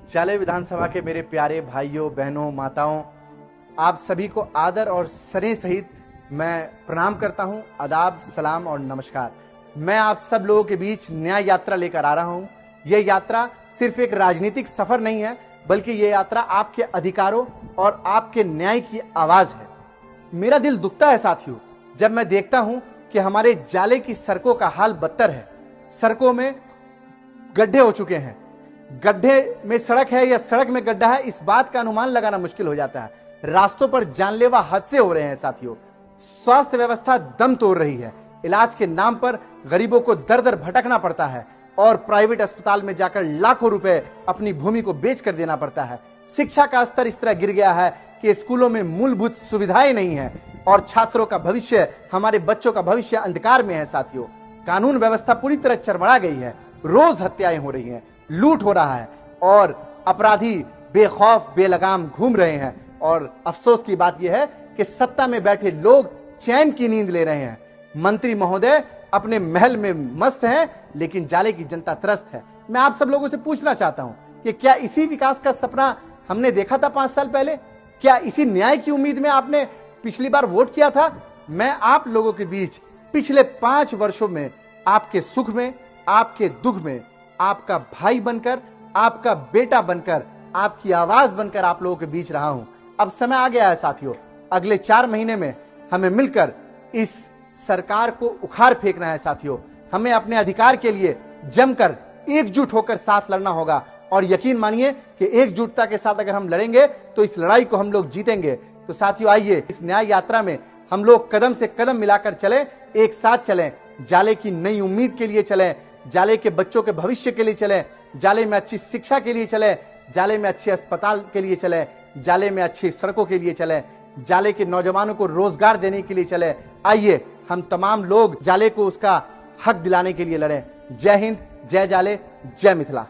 जाले विधानसभा के मेरे प्यारे भाइयों बहनों माताओं, आप सभी को आदर और स्नेह सहित मैं प्रणाम करता हूं। आदाब, सलाम और नमस्कार। मैं आप सब लोगों के बीच न्याय यात्रा लेकर आ रहा हूं। यह यात्रा सिर्फ एक राजनीतिक सफर नहीं है, बल्कि यह यात्रा आपके अधिकारों और आपके न्याय की आवाज है। मेरा दिल दुखता है साथियों, जब मैं देखता हूं कि हमारे जाले की सड़कों का हाल बदतर है। सड़कों में गड्ढे हो चुके हैं। गड्ढे में सड़क है या सड़क में गड्ढा है, इस बात का अनुमान लगाना मुश्किल हो जाता है। रास्तों पर जानलेवा हादसे हो रहे हैं साथियों। स्वास्थ्य व्यवस्था दम तोड़ रही है। इलाज के नाम पर गरीबों को दर दर भटकना पड़ता है और प्राइवेट अस्पताल में जाकर लाखों रुपए अपनी भूमि को बेच कर देना पड़ता है। शिक्षा का स्तर इस तरह गिर गया है कि स्कूलों में मूलभूत सुविधाएं नहीं है और छात्रों का भविष्य, हमारे बच्चों का भविष्य अंधकार में है साथियों। कानून व्यवस्था पूरी तरह चरमरा गई है। रोज हत्याएं हो रही हैं, लूट हो रहा है और अपराधी बेखौफ बेलगाम घूम रहे हैं। और अफसोस की बात यह है कि सत्ता में बैठे लोग चैन की नींद ले रहे हैं। मंत्री महोदय अपने महल में मस्त हैं, लेकिन जाले की जनता त्रस्त है। मैं आप सब लोगों से पूछना चाहता हूं कि क्या इसी विकास का सपना हमने देखा था 5 साल पहले? क्या इसी न्याय की उम्मीद में आपने पिछली बार वोट किया था? मैं आप लोगों के बीच पिछले 5 वर्षों में आपके सुख में, आपके दुख में, आपका भाई बनकर, आपका बेटा बनकर, आपकी आवाज बनकर आप लोगों के बीच रहा हूं। अब समय आ गया है साथियों, अगले 4 महीने में हमें मिलकर इस सरकार को उखाड़ फेंकना है साथियों। हमें अपने अधिकार के लिए जमकर एकजुट होकर साथ लड़ना होगा और यकीन मानिए कि एकजुटता के साथ अगर हम लड़ेंगे तो इस लड़ाई को हम लोग जीतेंगे। तो साथियों, आइए इस न्याय यात्रा में हम लोग कदम से कदम मिलाकर चलें, एक साथ चलें, जाले की नई उम्मीद के लिए चलें, जाले के बच्चों के भविष्य के लिए चलें, जाले में अच्छी शिक्षा के लिए चलें, जाले में अच्छे अस्पताल के लिए चलें, जाले में अच्छी सड़कों के लिए चलें, जाले के नौजवानों को रोजगार देने के लिए चलें। आइए हम तमाम लोग जाले को उसका हक दिलाने के लिए लड़ें। जय हिंद, जय जाले, जय मिथिला।